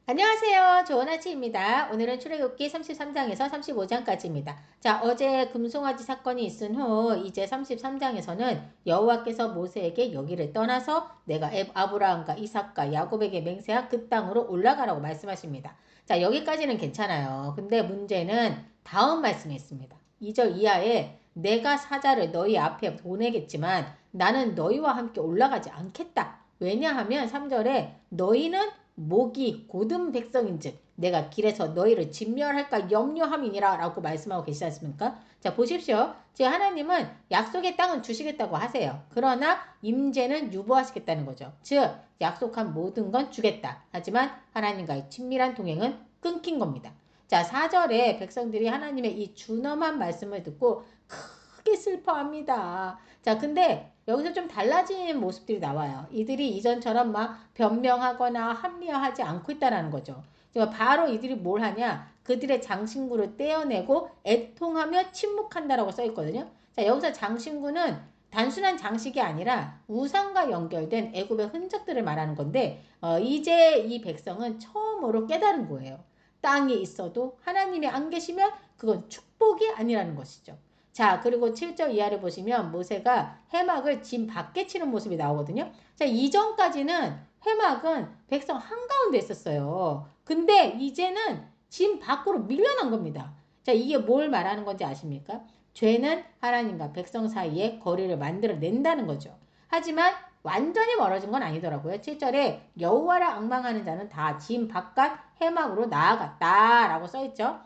안녕하세요. 좋은 아침입니다. 오늘은 출애굽기 33장에서 35장까지입니다. 자, 어제 금송아지 사건이 있은 후 이제 33장에서는 여호와께서 모세에게 여기를 떠나서 내가 아브라함과 이삭과 야곱에게 맹세한 그 땅으로 올라가라고 말씀하십니다. 자, 여기까지는 괜찮아요. 근데 문제는 다음 말씀이 있습니다. 2절 이하에 내가 사자를 너희 앞에 보내겠지만 나는 너희와 함께 올라가지 않겠다. 왜냐하면 3절에 너희는 목이 곧은 백성인즉 내가 길에서 너희를 진멸할까 염려함이니라 라고 말씀하고 계시지 않습니까? 자, 보십시오. 지금 하나님은 약속의 땅은 주시겠다고 하세요. 그러나 임재는 유보하시겠다는 거죠. 즉 약속한 모든 건 주겠다. 하지만 하나님과의 친밀한 동행은 끊긴 겁니다. 자, 4절에 백성들이 하나님의 이 준엄한 말씀을 듣고 크게 슬퍼합니다. 자, 근데 여기서 좀 달라진 모습들이 나와요. 이들이 이전처럼 막 변명하거나 합리화하지 않고 있다는 거죠. 바로 이들이 뭘 하냐? 그들의 장신구를 떼어내고 애통하며 침묵한다라고 써 있거든요. 자, 여기서 장신구는 단순한 장식이 아니라 우상과 연결된 애굽의 흔적들을 말하는 건데 이제 이 백성은 처음으로 깨달은 거예요. 땅에 있어도 하나님이 안 계시면 그건 축복이 아니라는 것이죠. 자, 그리고 7절 이하를 보시면 모세가 해막을 짐 밖에 치는 모습이 나오거든요. 자, 이전까지는 해막은 백성 한가운데 있었어요. 근데 이제는 짐 밖으로 밀려난 겁니다. 자, 이게 뭘 말하는 건지 아십니까? 죄는 하나님과 백성 사이에 거리를 만들어낸다는 거죠. 하지만 완전히 멀어진 건 아니더라고요. 7절에 여호와를 앙망하는 자는 다 짐 바깥 해막으로 나아갔다라고 써있죠.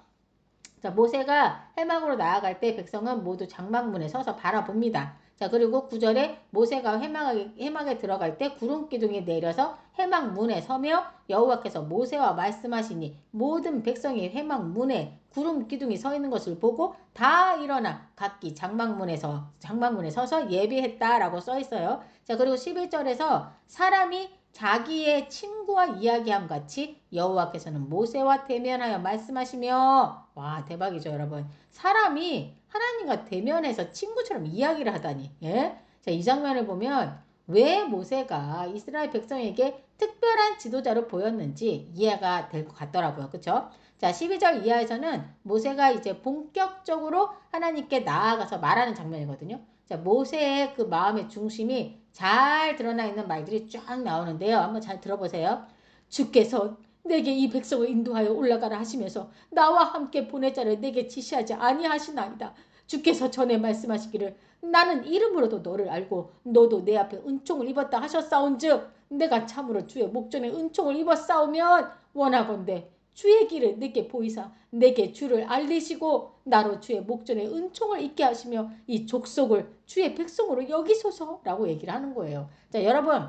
자, 모세가 해막으로 나아갈 때 백성은 모두 장막문에 서서 바라봅니다. 자, 그리고 9절에 모세가 해막에 들어갈 때 구름 기둥이 내려서 해막문에 서며 여호와께서 모세와 말씀하시니 모든 백성이 해막문에 구름 기둥이 서 있는 것을 보고 다 일어나 각기 장막문에 서서 예비했다라고 써 있어요. 자, 그리고 11절에서 사람이 자기의 친구와 이야기함 같이 여호와께서는 모세와 대면하여 말씀하시며 와 대박이죠 여러분. 사람이 하나님과 대면해서 친구처럼 이야기를 하다니. 예? 자, 이 장면을 보면 왜 모세가 이스라엘 백성에게 특별한 지도자로 보였는지 이해가 될 것 같더라고요. 그쵸? 자, 12절 이하에서는 모세가 이제 본격적으로 하나님께 나아가서 말하는 장면이거든요. 자, 모세의 그 마음의 중심이 잘 드러나 있는 말들이 쫙 나오는데요. 한번 잘 들어보세요. 주께서 내게 이 백성을 인도하여 올라가라 하시면서 나와 함께 보낼 자를 내게 지시하지 아니하시나이다. 주께서 전에 말씀하시기를 나는 이름으로도 너를 알고 너도 내 앞에 은총을 입었다 하셨사온즉 내가 참으로 주의 목전에 은총을 입었사오면 원하건대 주의 길을 내게 보이사 내게 주를 알리시고 나로 주의 목전에 은총을 입게 하시며 이 족속을 주의 백성으로 여기소서라고 얘기를 하는 거예요. 자, 여러분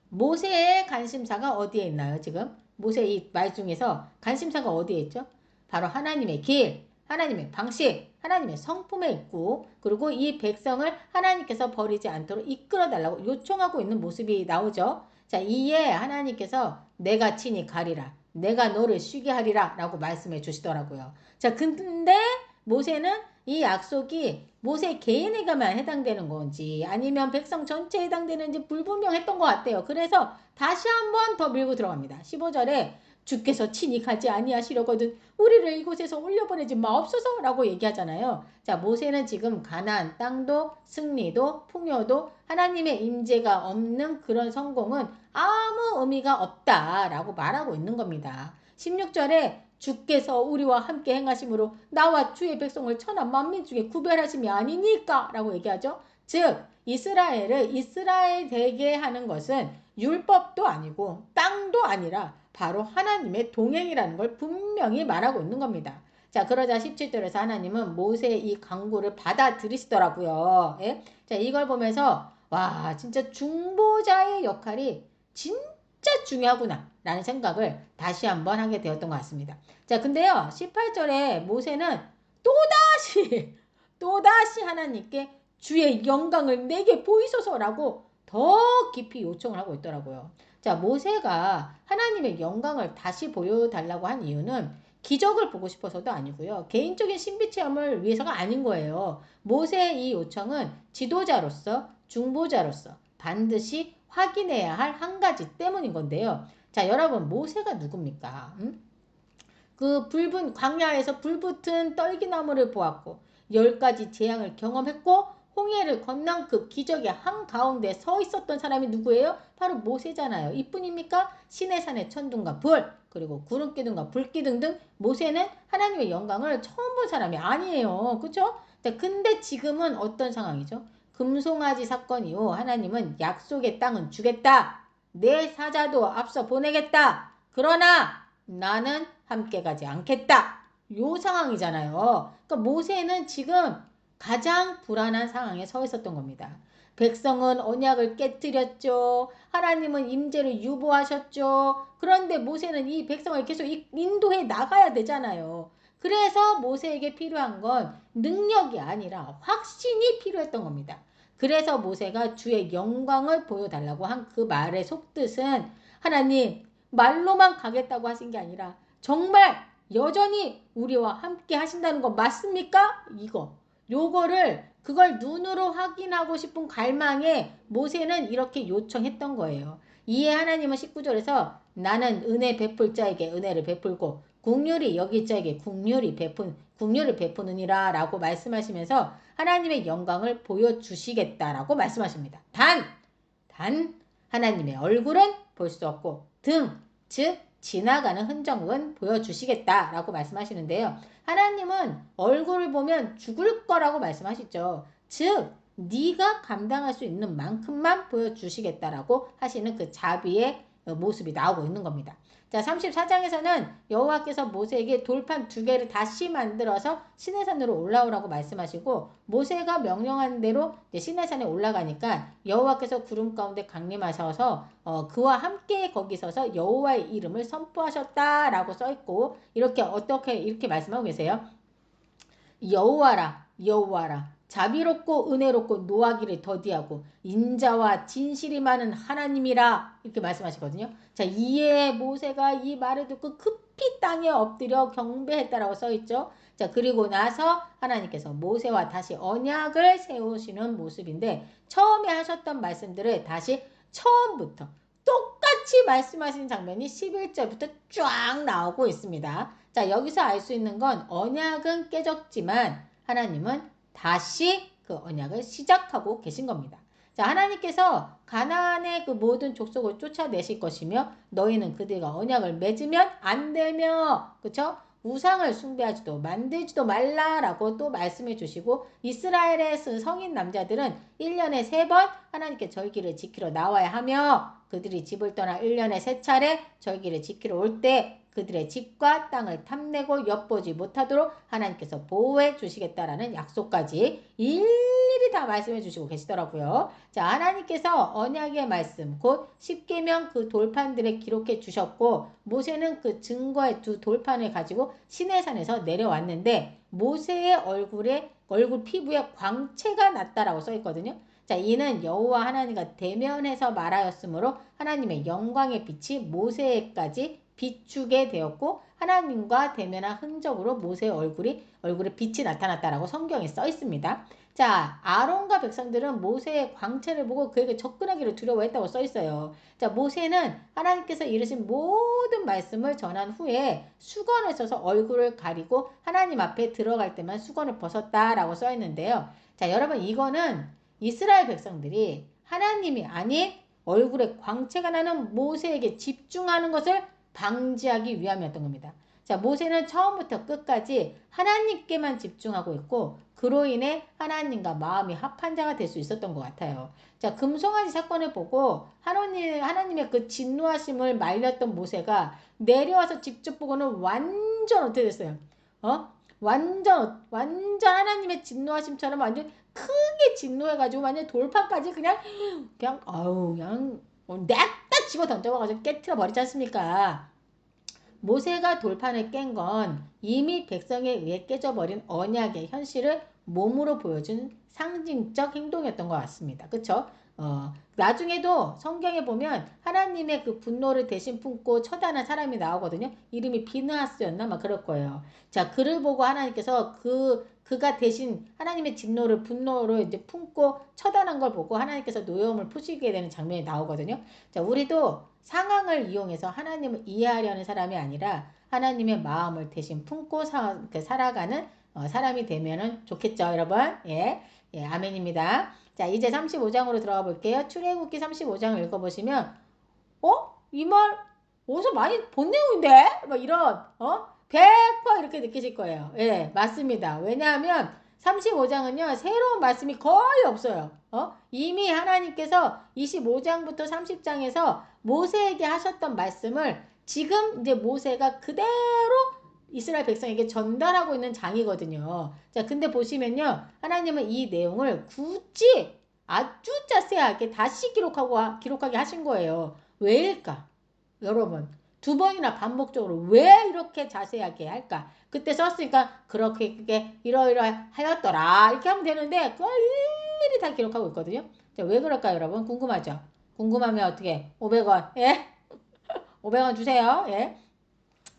모세의 관심사가 어디에 있나요? 지금 모세 이 말 중에서 관심사가 어디에 있죠? 바로 하나님의 길, 하나님의 방식, 하나님의 성품에 있고 그리고 이 백성을 하나님께서 버리지 않도록 이끌어 달라고 요청하고 있는 모습이 나오죠. 자, 이에 하나님께서 내가 친히 가리라. 내가 너를 쉬게 하리라 라고 말씀해 주시더라고요. 자, 근데 모세는 이 약속이 모세 개인에게만 해당되는 건지 아니면 백성 전체에 해당되는지 불분명했던 것 같아요. 그래서 다시 한번 더 밀고 들어갑니다. 15절에 주께서 친히 가지 아니하시려거든 우리를 이곳에서 올려보내지 마옵소서 라고 얘기하잖아요. 자, 모세는 지금 가나안 땅도 승리도 풍요도 하나님의 임재가 없는 그런 성공은 아무 의미가 없다라고 말하고 있는 겁니다. 16절에 주께서 우리와 함께 행하심으로 나와 주의 백성을 천하 만민 중에 구별하심이 아니니까 라고 얘기하죠. 즉 이스라엘을 이스라엘 되게 하는 것은 율법도 아니고 땅도 아니라 바로 하나님의 동행이라는 걸 분명히 말하고 있는 겁니다. 자, 그러자 17절에서 하나님은 모세의 이 강구를 받아들이시더라고요. 예? 자, 이걸 보면서 와 진짜 중보자의 역할이 진짜 중요하구나 라는 생각을 다시 한번 하게 되었던 것 같습니다. 자, 근데요 18절에 모세는 또다시 또다시 하나님께 주의 영광을 내게 보이소서라고 더 깊이 요청을 하고 있더라고요. 자, 모세가 하나님의 영광을 다시 보여달라고 한 이유는 기적을 보고 싶어서도 아니고요. 개인적인 신비 체험을 위해서가 아닌 거예요. 모세의 이 요청은 지도자로서 중보자로서 반드시 확인해야 할 한 가지 때문인 건데요. 자, 여러분 모세가 누굽니까? 그 붉은 광야에서 불붙은 떨기나무를 보았고 10가지 재앙을 경험했고 홍해를 건넌 그 기적의 한가운데 서 있었던 사람이 누구예요? 바로 모세잖아요. 이뿐입니까? 시내산의 천둥과 불 그리고 구름기둥과 불기둥 등 모세는 하나님의 영광을 처음 본 사람이 아니에요. 그렇죠? 자, 근데 지금은 어떤 상황이죠? 금송아지 사건 이후 하나님은 약속의 땅은 주겠다. 내 사자도 앞서 보내겠다. 그러나 나는 함께 가지 않겠다. 요 상황이잖아요. 그러니까 모세는 지금 가장 불안한 상황에 서 있었던 겁니다. 백성은 언약을 깨뜨렸죠. 하나님은 임재를 유보하셨죠. 그런데 모세는 이 백성을 계속 인도해 나가야 되잖아요. 그래서 모세에게 필요한 건 능력이 아니라 확신이 필요했던 겁니다. 그래서 모세가 주의 영광을 보여달라고 한 그 말의 속뜻은 하나님 말로만 가겠다고 하신 게 아니라 정말 여전히 우리와 함께 하신다는 거 맞습니까? 그걸 눈으로 확인하고 싶은 갈망에 모세는 이렇게 요청했던 거예요. 이에 하나님은 19절에서 나는 은혜 베풀 자에게 은혜를 베풀고 국률이 여길 자에게 국률을 베푸느니라 라고 말씀하시면서 하나님의 영광을 보여주시겠다라고 말씀하십니다. 단 하나님의 얼굴은 볼 수 없고 즉 지나가는 흔적은 보여주시겠다라고 말씀하시는데요. 하나님은 얼굴을 보면 죽을 거라고 말씀하시죠. 즉 네가 감당할 수 있는 만큼만 보여주시겠다라고 하시는 그 자비의 모습이 나오고 있는 겁니다. 자, 34장에서는 여호와께서 모세에게 돌판 2개를 다시 만들어서 시내산으로 올라오라고 말씀하시고 모세가 명령한 대로 시내산에 올라가니까 여호와께서 구름 가운데 강림하셔서 그와 함께 거기 서서 여호와의 이름을 선포하셨다라고 써있고 이렇게 말씀하고 계세요. 여호와라 자비롭고 은혜롭고 노하기를 더디하고 인자와 진실이 많은 하나님이라 이렇게 말씀하시거든요. 자, 이에 모세가 이 말을 듣고 급히 땅에 엎드려 경배했다라고 써있죠. 자, 그리고 나서 하나님께서 모세와 다시 언약을 세우시는 모습인데 처음에 하셨던 말씀들을 다시 처음부터 똑같이 말씀하신 장면이 11절부터 쫙 나오고 있습니다. 자, 여기서 알 수 있는 건 언약은 깨졌지만 하나님은 다시 그 언약을 시작하고 계신 겁니다. 자, 하나님께서 가나안의 그 모든 족속을 쫓아내실 것이며 너희는 그들과 언약을 맺으면 안 되며 그쵸? 우상을 숭배하지도 만들지도 말라라고 또 말씀해 주시고 이스라엘의 성인 남자들은 1년에 3번 하나님께 절기를 지키러 나와야 하며 그들이 집을 떠나 1년에 3차례 절기를 지키러 올 때 그들의 집과 땅을 탐내고 엿보지 못하도록 하나님께서 보호해 주시겠다라는 약속까지 일일이 다 말씀해 주시고 계시더라고요. 자, 하나님께서 언약의 말씀 곧 십계명 그 돌판들에 기록해 주셨고 모세는 그 증거의 2 돌판을 가지고 시내산에서 내려왔는데 모세의 얼굴 피부에 광채가 났다라고 써 있거든요. 자, 이는 여호와 하나님과 대면해서 말하였으므로 하나님의 영광의 빛이 모세에까지 비추게 되었고 하나님과 대면한 흔적으로 모세의 얼굴에 빛이 나타났다라고 성경에 써 있습니다. 자, 아론과 백성들은 모세의 광채를 보고 그에게 접근하기를 두려워했다고 써 있어요. 자, 모세는 하나님께서 이르신 모든 말씀을 전한 후에 수건을 써서 얼굴을 가리고 하나님 앞에 들어갈 때만 수건을 벗었다라고 써 있는데요. 자, 여러분 이거는 이스라엘 백성들이 하나님이 아닌 얼굴에 광채가 나는 모세에게 집중하는 것을 방지하기 위함이었던 겁니다. 자, 모세는 처음부터 끝까지 하나님께만 집중하고 있고 그로 인해 하나님과 마음이 합한 자가 될 수 있었던 것 같아요. 자, 금송아지 사건을 보고 하나님의 그 진노하심을 말렸던 모세가 내려와서 직접 보고는 완전 어떻게 됐어요? 완전 하나님의 진노하심처럼 완전 크게 진노해가지고 완전 돌판까지 그냥 냅다 집어 던져가지고 깨트려 버리지 않습니까? 모세가 돌판을 깬 건 이미 백성에 의해 깨져버린 언약의 현실을 몸으로 보여준 상징적 행동이었던 것 같습니다. 그쵸? 나중에도 성경에 보면 하나님의 그 분노를 대신 품고 처단한 사람이 나오거든요. 이름이 비느하스였나? 막 그럴 거예요. 자, 그를 보고 하나님께서 그가 대신 하나님의 분노를 이제 품고 처단한 걸 보고 하나님께서 노여움을 푸시게 되는 장면이 나오거든요. 자, 우리도 상황을 이용해서 하나님을 이해하려는 사람이 아니라 하나님의 마음을 대신 품고 살아가는 사람이 되면은 좋겠죠, 여러분. 예, 예, 아멘입니다. 자, 이제 35장으로 들어가 볼게요. 출애굽기 35장을 읽어보시면, 이 말 어디서 많이 본 내용인데? 뭐 이런, 100% 이렇게 느끼실 거예요. 예, 맞습니다. 왜냐하면 35장은요, 새로운 말씀이 거의 없어요. 이미 하나님께서 25장부터 30장에서 모세에게 하셨던 말씀을 지금 이제 모세가 그대로 이스라엘 백성에게 전달하고 있는 장이거든요. 자, 근데 보시면요, 하나님은 이 내용을 굳이 아주 자세하게 다시 기록하게 하신 거예요. 왜일까? 여러분, 두 번이나 반복적으로 왜 이렇게 자세하게 할까? 그때 썼으니까 그렇게 그게 이러이러하였더라 이렇게 하면 되는데 그걸 일일이 다 기록하고 있거든요. 자, 왜 그럴까요, 여러분? 궁금하죠? 궁금하면 어떻게? 500원. 예? 500원 주세요. 예?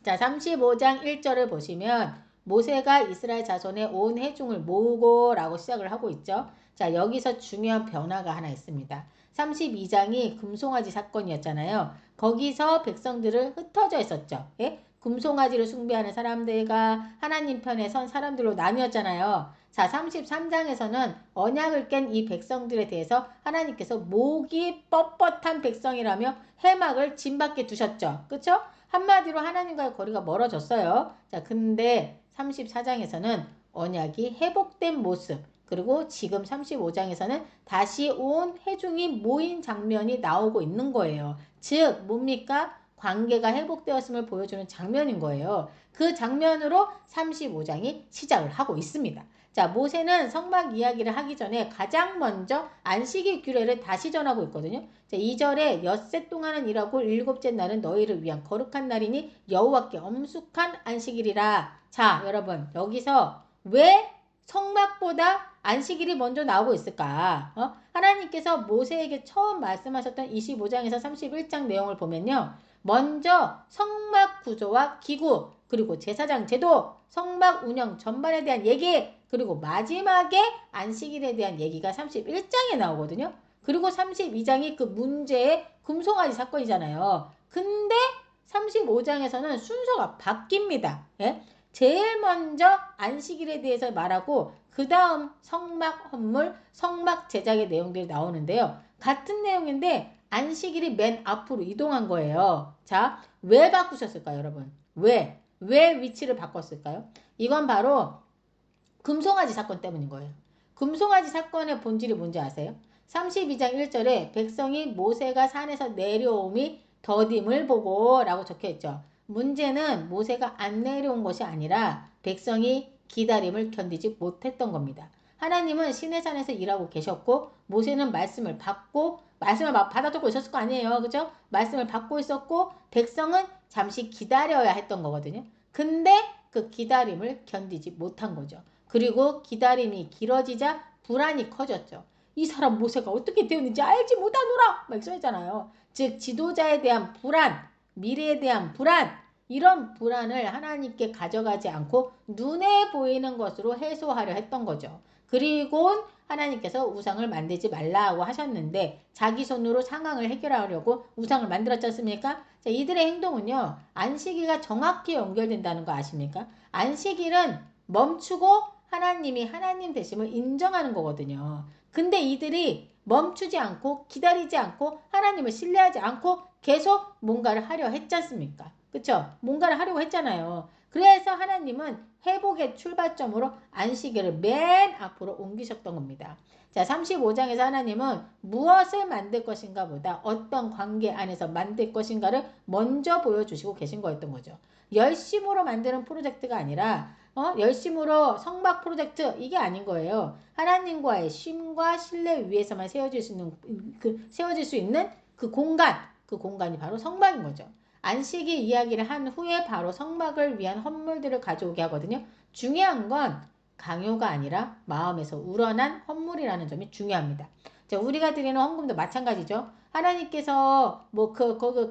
자, 35장 1절을 보시면 모세가 이스라엘 자손의 온 회중을 모으고 라고 시작을 하고 있죠. 자, 여기서 중요한 변화가 하나 있습니다. 32장이 금송아지 사건이었잖아요. 거기서 백성들을 흩어져 있었죠. 예? 금송아지를 숭배하는 사람들과 하나님 편에 선 사람들로 나뉘었잖아요. 자, 33장에서는 언약을 깬 이 백성들에 대해서 하나님께서 목이 뻣뻣한 백성이라며 해막을 진밖에 두셨죠. 그쵸? 한마디로 하나님과의 거리가 멀어졌어요. 자, 근데 34장에서는 언약이 회복된 모습, 그리고 지금 35장에서는 다시 온 회중이 모인 장면이 나오고 있는 거예요. 즉, 뭡니까? 관계가 회복되었음을 보여주는 장면인 거예요. 그 장면으로 35장이 시작을 하고 있습니다. 자, 모세는 성막 이야기를 하기 전에 가장 먼저 안식일 규례를 다시 전하고 있거든요. 자, 2절에 엿새 동안은 일하고 일곱째 날은 너희를 위한 거룩한 날이니 여호와께 엄숙한 안식일이라. 자, 여러분, 여기서 왜 성막보다 안식일이 먼저 나오고 있을까? 하나님께서 모세에게 처음 말씀하셨던 25장에서 31장 내용을 보면요. 먼저 성막 구조와 기구, 그리고 제사장 제도, 성막 운영 전반에 대한 얘기, 그리고 마지막에 안식일에 대한 얘기가 31장에 나오거든요. 그리고 32장이 그 문제의 금송아지 사건이잖아요. 근데 35장에서는 순서가 바뀝니다. 예? 제일 먼저 안식일에 대해서 말하고 그 다음 성막 헌물, 성막 제작의 내용들이 나오는데요. 같은 내용인데 안식일이 맨 앞으로 이동한 거예요. 자, 왜 바꾸셨을까요, 여러분? 왜? 왜 위치를 바꿨을까요? 이건 바로 금송아지 사건 때문인 거예요. 금송아지 사건의 본질이 뭔지 아세요? 32장 1절에 백성이 모세가 산에서 내려옴이 더딤을 보고 라고 적혀있죠. 문제는 모세가 안 내려온 것이 아니라 백성이 기다림을 견디지 못했던 겁니다. 하나님은 시내산에서 일하고 계셨고 모세는 말씀을 받아 듣고 있었을 거 아니에요. 그죠? 말씀을 받고 있었고 백성은 잠시 기다려야 했던 거거든요. 근데 그 기다림을 견디지 못한 거죠. 그리고 기다림이 길어지자 불안이 커졌죠. 이 사람 모세가 어떻게 되었는지 알지 못하노라! 막 써있잖아요. 즉 지도자에 대한 불안, 미래에 대한 불안, 이런 불안을 하나님께 가져가지 않고 눈에 보이는 것으로 해소하려 했던 거죠. 그리고 하나님께서 우상을 만들지 말라고 하셨는데 자기 손으로 상황을 해결하려고 우상을 만들었지 않습니까? 자, 이들의 행동은요. 안식일과 정확히 연결된다는 거 아십니까? 안식일은 멈추고 하나님이 하나님 되심을 인정하는 거거든요. 근데 이들이 멈추지 않고 기다리지 않고 하나님을 신뢰하지 않고 계속 뭔가를 하려 했지 않습니까? 그쵸? 뭔가를 하려고 했잖아요. 그래서 하나님은 회복의 출발점으로 안식일을 맨 앞으로 옮기셨던 겁니다. 자, 35장에서 하나님은 무엇을 만들 것인가 보다 어떤 관계 안에서 만들 것인가를 먼저 보여주시고 계신 거였던 거죠. 열심으로 만드는 프로젝트가 아니라 열심으로 성막 프로젝트 이게 아닌 거예요. 하나님과의 쉼과 신뢰 위에서만 세워질 수 있는 그 공간이 바로 성막인 거죠. 안식일 이야기를 한 후에 바로 성막을 위한 헌물들을 가져오게 하거든요. 중요한 건 강요가 아니라 마음에서 우러난 헌물이라는 점이 중요합니다. 자, 우리가 드리는 헌금도 마찬가지죠. 하나님께서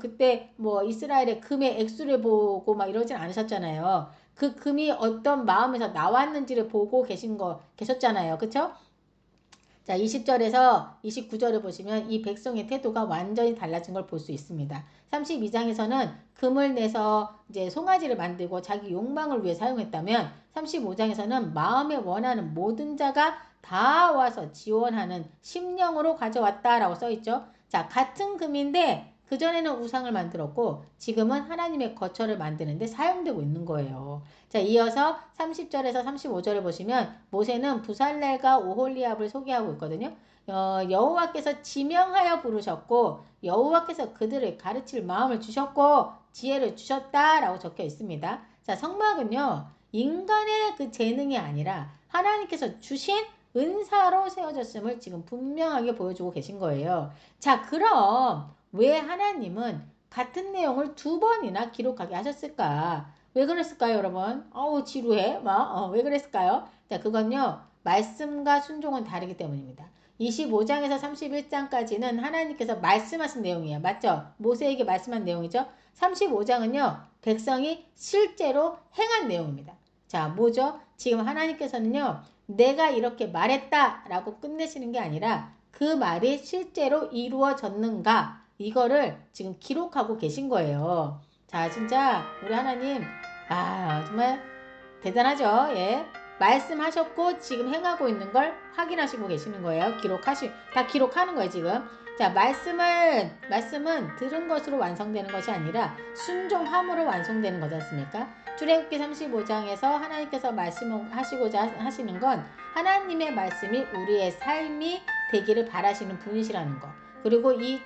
그때 이스라엘의 금의 액수를 보고 막 이러진 않으셨잖아요. 그 금이 어떤 마음에서 나왔는지를 보고 계셨잖아요. 그쵸? 자, 20절에서 29절을 보시면 이 백성의 태도가 완전히 달라진 걸 볼 수 있습니다. 32장에서는 금을 내서 이제 송아지를 만들고 자기 욕망을 위해 사용했다면 35장에서는 마음에 원하는 모든 자가 다 와서 지원하는 심령으로 가져왔다라고 써 있죠. 자, 같은 금인데 그전에는 우상을 만들었고 지금은 하나님의 거처를 만드는데 사용되고 있는 거예요. 자, 이어서 30절에서 35절을 보시면 모세는 부살렐과 오홀리압을 소개하고 있거든요. 여호와께서 지명하여 부르셨고 여호와께서 그들을 가르칠 마음을 주셨고 지혜를 주셨다라고 적혀 있습니다. 자, 성막은요. 인간의 그 재능이 아니라 하나님께서 주신 은사로 세워졌음을 지금 분명하게 보여주고 계신 거예요. 자, 그럼 왜 하나님은 같은 내용을 두 번이나 기록하게 하셨을까? 왜 그랬을까요, 여러분? 어우, 지루해. 왜 그랬을까요? 자, 그건요. 말씀과 순종은 다르기 때문입니다. 25장에서 31장까지는 하나님께서 말씀하신 내용이에요. 맞죠? 모세에게 말씀한 내용이죠. 35장은요. 백성이 실제로 행한 내용입니다. 자, 뭐죠? 지금 하나님께서는요. 내가 이렇게 말했다 라고 끝내시는 게 아니라 그 말이 실제로 이루어졌는가 이거를 지금 기록하고 계신 거예요. 자, 진짜 우리 하나님 정말 대단하죠. 예. 말씀하셨고 지금 행하고 있는 걸 확인하시고 계시는 거예요. 다 기록하는 거예요, 지금. 자, 말씀은 들은 것으로 완성되는 것이 아니라 순종함으로 완성되는 거지 않습니까? 출애굽기 35장에서 하나님께서 말씀하시고자 하시는 건 하나님의 말씀이 우리의 삶이 되기를 바라시는 분이시라는 거. 그리고 이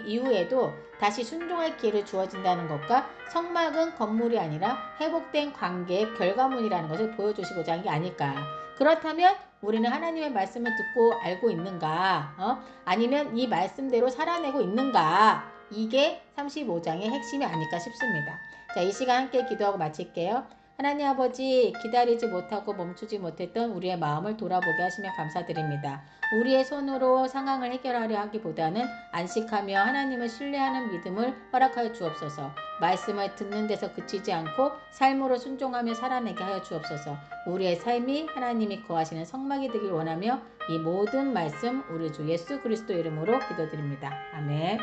이후에도 다시 순종할 기회를 주어진다는 것과 성막은 건물이 아니라 회복된 관계의 결과물이라는 것을 보여주시고자 한 게 아닐까. 그렇다면 우리는 하나님의 말씀을 듣고 알고 있는가? 아니면 이 말씀대로 살아내고 있는가? 이게 35장의 핵심이 아닐까 싶습니다. 자, 이 시간 함께 기도하고 마칠게요. 하나님 아버지, 기다리지 못하고 멈추지 못했던 우리의 마음을 돌아보게 하시며 감사드립니다. 우리의 손으로 상황을 해결하려 하기보다는 안식하며 하나님을 신뢰하는 믿음을 허락하여 주옵소서. 말씀을 듣는 데서 그치지 않고 삶으로 순종하며 살아내게 하여 주옵소서. 우리의 삶이 하나님이 거하시는 성막이 되길 원하며 이 모든 말씀 우리 주 예수 그리스도 이름으로 기도드립니다. 아멘.